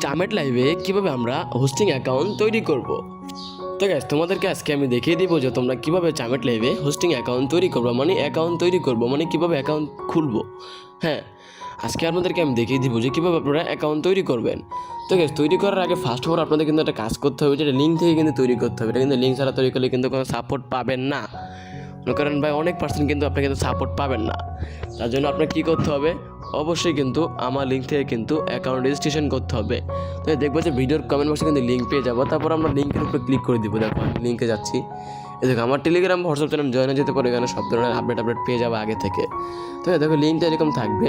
চামেট লাইভে কিভাবে আমরা হোস্টিং অ্যাকাউন্ট তৈরি করব। তো গাইস তোমাদেরকে আজকে আমি দেখিয়ে দিব যে তোমরা কিভাবে চামেট লাইভে হোস্টিং অ্যাকাউন্ট তৈরি করবো, মানে কিভাবে অ্যাকাউন্ট খুলবো। হ্যাঁ, আজকে আপনাদেরকে আমি দেখিয়ে দিব যে কীভাবে আপনারা অ্যাকাউন্ট তৈরি করবেন। তো গাইস তৈরি করার আগে ফার্স্ট অফ অল আপনাদের কিন্তু একটা কাজ করতে হবে, যেটা লিঙ্ক থেকে কিন্তু তৈরি করতে হবে। এটা কিন্তু লিঙ্ক ছাড়া তৈরি করলে কিন্তু কোনো সাপোর্ট পাবেন না, কারণ ভাই অনেক পার্সেন্ট কিন্তু আপনি কিন্তু সাপোর্ট পাবেন না। তার জন্য আপনার কী করতে হবে, অবশ্যই কিন্তু আমার লিঙ্ক থেকে কিন্তু অ্যাকাউন্ট রেজিস্ট্রেশন করতে হবে। তো দেখবো যে ভিডিওর কমেন্ট বক্সে কিন্তু লিঙ্ক পেয়ে যাবো, তারপর আমরা লিঙ্কের উপরে ক্লিক করে দিব। দেখো আমি লিঙ্কে যাচ্ছি, এই দেখো আমার টেলিগ্রাম হোয়াটসঅ্যাপ চ্যানেল জয়েনে যেতে পারে, এখানে সব ধরনের আপডেট পেয়ে যাবো আগে থেকে। তো দেখো লিঙ্কটা এরকম থাকবে,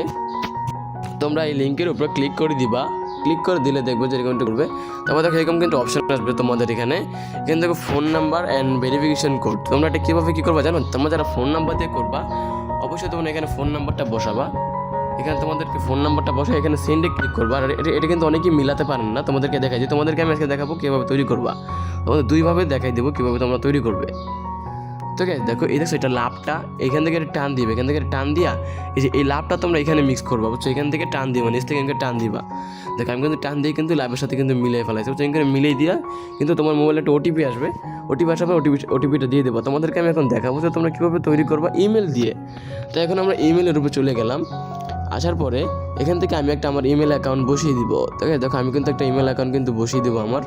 তোমরা এই লিঙ্কের উপরে ক্লিক করে দিবা। ক্লিক করে দিলে দেখবো যে এরকমটা করবে। তারপর দেখো এরকম কিন্তু অপশন আসবে তোমাদের এখানে দেখো phone number and verification code. তোমরা এটা কীভাবে কী করবা জানো, তোমরা যারা ফোন নাম্বার দিয়ে করবা অবশ্যই তোমরা এখানে ফোন নাম্বারটা বসাবা। এখানে তোমাদেরকে ফোন নাম্বারটা বসে এখানে সেন্ডে ক্লিক করবা। আর এটা কিন্তু অনেকেই মিলাতে পারেন না, তোমাদেরকে দেখাই যে তোমাদেরকে আমি আজকে দেখাবো কীভাবে তৈরি করবা। তোমাদের দুইভাবে দেখাই দেবো কীভাবে তোমরা তৈরি করবে। তো দেখো এই দেখো এটা লাভটা এখান থেকে টান দিবে, এখান থেকে টান দিয়া এই যে এই লাভটা তোমরা এখানে মিক্স করবা, বুঝছো। এখান থেকে টান দিবা, নিচ থেকে এখানে টান দিবা। দেখো আমি কিন্তু টান দিয়ে কিন্তু লাভের সাথে কিন্তু মিলিয়ে ফেলাইছি, বুঝছো। এখানে মিলিয়ে দিয়া কিন্তু তোমার মোবাইলে একটা ওটিপি আসবে, ওটিপি আসাবে, ওটিপিটা দিয়ে দেবো। তোমাদেরকে আমি এখন দেখাবো যে তোমরা কীভাবে তৈরি করবা ইমেল দিয়ে। তো এখন আমরা ইমেলের উপরে চলে গেলাম। আসার পরে এখান থেকে আমি একটা আমার ইমেল অ্যাকাউন্ট বসিয়ে দিব। দেখো আমি কিন্তু একটা ইমেল অ্যাকাউন্ট কিন্তু বসিয়ে দেবো আমার।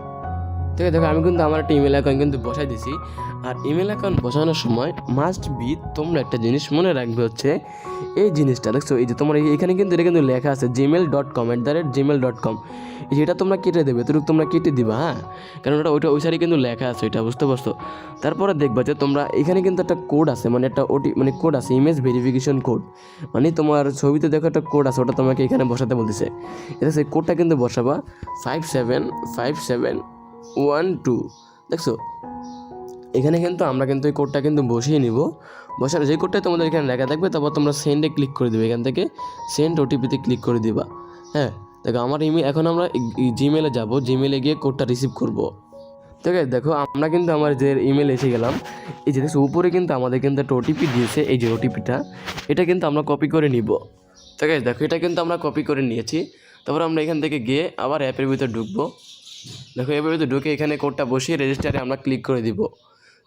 দেখো আমি কিন্তু আমার একটা ইমেল অ্যাকাউন্ট কিন্তু বসাই দিছি। আর ইমেল অ্যাকাউন্ট বসানোর সময় মাস্ট বি তোমরা একটা জিনিস মনে রাখবে, হচ্ছে এই জিনিসটা দেখছো, এই যে তোমার এখানে কিন্তু এটা কিন্তু লেখা আছে gmail.com @gmail.com। এটা তোমরা কেটে দেবে, তোমরা কেটে দিবা। হ্যাঁ, কারণ ওটা ওই সাইডে কিন্তু লেখা আছে, এটা বুঝতে পারছো। তারপরে দেখবা যে তোমরা এখানে কিন্তু একটা কোড আছে, মানে একটা কোড আছে, ইমেজ ভেরিফিকেশন কোড। মানে তোমার ছবিতে দেখো একটা কোড আছে, ওটা তোমাকে এখানে বসাতে বলতেছে। এটা সেই কোডটা কিন্তু বসাবা 575712। দেখছো এখানে কিন্তু আমরা কিন্তু এই কোডটা কিন্তু বসিয়ে নিব। বসার যে কোডটা তোমাদের এখানে লেখা থাকবে, তারপর তোমরা সেন্ডে ক্লিক করে দেবে, এখান থেকে সেন্ড ওটিপিতে ক্লিক করে দিবা। হ্যাঁ, দেখো আমার ইমেল, এখন আমরা জিমেলে যাব, জিমেলে গিয়ে কোডটা রিসিভ করব। ঠিক আছে, দেখো আমরা কিন্তু আমার যে ইমেল এসে গেলাম। এই যে দেখো উপরে কিন্তু আমাদের কিন্তু একটা ওটিপি দিয়েছে, এই যে ওটিপিটা, এটা কিন্তু আমরা কপি করে নিব। ঠিক আছে, দেখো এটা কিন্তু আমরা কপি করে নিয়েছি। তারপর আমরা এখান থেকে গিয়ে আবার অ্যাপের ভিতরে ঢুকবো। দেখো অ্যাপের ভিতরে ঢুকে এখানে কোডটা বসিয়ে রেজিস্টারে আমরা ক্লিক করে দিব।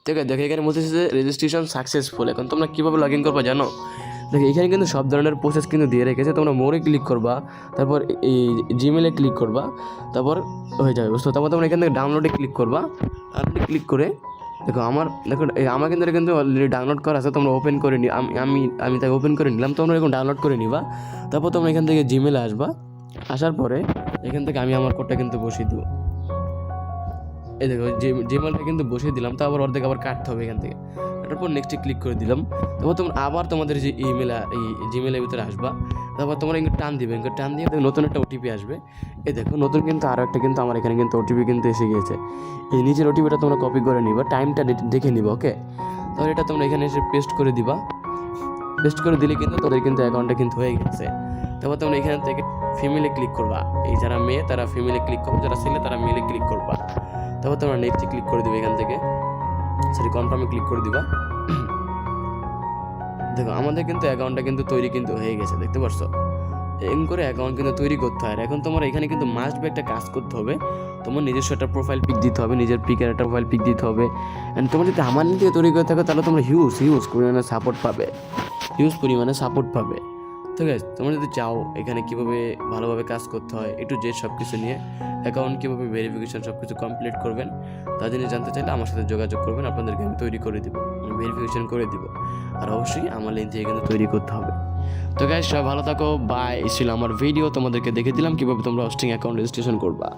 ঠিক আছে, দেখো এখানে বলতেছে যে রেজিস্ট্রেশন সাকসেসফুল। এখন তোমরা কীভাবে লগ ইন করবা জানো, দেখো এখানে কিন্তু সব ধরনের প্রসেস কিন্তু দিয়ে রেখেছে। তোমরা মোরে ক্লিক করবা, তারপর এই জিমেলে ক্লিক করবা, তারপর হয়ে যাবে, বুঝতো। তারপর তোমরা এখান থেকে ডাউনলোডে ক্লিক করবা। ডাউনলোডে ক্লিক করে দেখো আমার কিন্তু এটা কিন্তু অলরেডি ডাউনলোড করা আছে, তোমরা ওপেন করে আমি তাকে ওপেন করে নিলাম। তোমরা এরকম ডাউনলোড করে নিবা। তারপর তোমরা এখান থেকে জিমেলে আসবা। আসার পরে এখান থেকে আমি আমার কোডটা কিন্তু বসিয়ে দেবো। এই দেখো জিমেলটা কিন্তু বসিয়ে দিলাম। তো আবার অর্ধেক আবার কাটতে হবে এখান থেকে। তারপর নেক্সটে ক্লিক করে দিলাম। তারপর তোমরা আবার তোমাদের যে এই জিমেলের ভিতরে আসবা। তারপর তোমরা কিন্তু টান দিবে, টান দিয়ে নতুন একটা ওটিপি আসবে। এই দেখো নতুন কিন্তু আরও একটা কিন্তু আমার এখানে কিন্তু ওটিপি কিন্তু এসে গিয়েছে। এই নিচের ওটিপিটা তোমরা কপি করে নিবা, টাইমটা দেখে নিবা। ওকে, তাহলে এটা তোমরা এখানে এসে পেস্ট করে দিবা। পেস্ট করে দিলে কিন্তু তোদের কিন্তু অ্যাকাউন্টটা কিন্তু হয়ে গেছে। তারপর তোমরা এখান থেকে ফিমেলে ক্লিক করবা। এই যারা মেয়ে তারা ফিমেলে ক্লিক করবে, যারা ছেলে তারা মেলে ক্লিক করবা। তারপর তোমরা নেক্সটে ক্লিক করে দিবে, এখান থেকে কনফার্মে ক্লিক করে দিবা। দেখো আমাদের কিন্তু অ্যাকাউন্টটা কিন্তু তৈরি কিন্তু হয়ে গেছে, দেখতে পাচ্ছ। এরকম করে অ্যাকাউন্ট কিন্তু তৈরি করতে হয়। এখন তোমার এখানে কিন্তু মাস্ট বি একটা কাজ করতে হবে, তোমার নিজস্ব একটা প্রোফাইল পিক দিতে হবে, নিজের পিকের একটা প্রোফাইল পিক দিতে হবে। অ্যান্ড তোমার যদি আমার দিয়ে তৈরি করে থাকো তাহলে তোমরা হিউজ পরিমাণে সাপোর্ট পাবে। ঠিক আছে, তোমরা যদি চাও এখানে কীভাবে ভালোভাবে কাজ করতে হয়, একটু যে সব কিছু নিয়ে অ্যাকাউন্ট কীভাবে ভেরিফিকেশন সব কিছু কমপ্লিট করবেন, তা জিনিস জানতে চাইলে আমার সাথে যোগাযোগ করবেন। আপনাদেরকে আমি তৈরি করে দেবো, ভেরিফিকেশন করে দিব। আর অবশ্যই আমার লিঙ্ক থেকে কিন্তু তৈরি করতে হবে। তো গাইস সবাই ভালো থাকো, বাই। ছিল আমার ভিডিও, তোমাদেরকে দেখে দিলাম কীভাবে তোমরা হোস্টিং অ্যাকাউন্ট রেজিস্ট্রেশন করবা।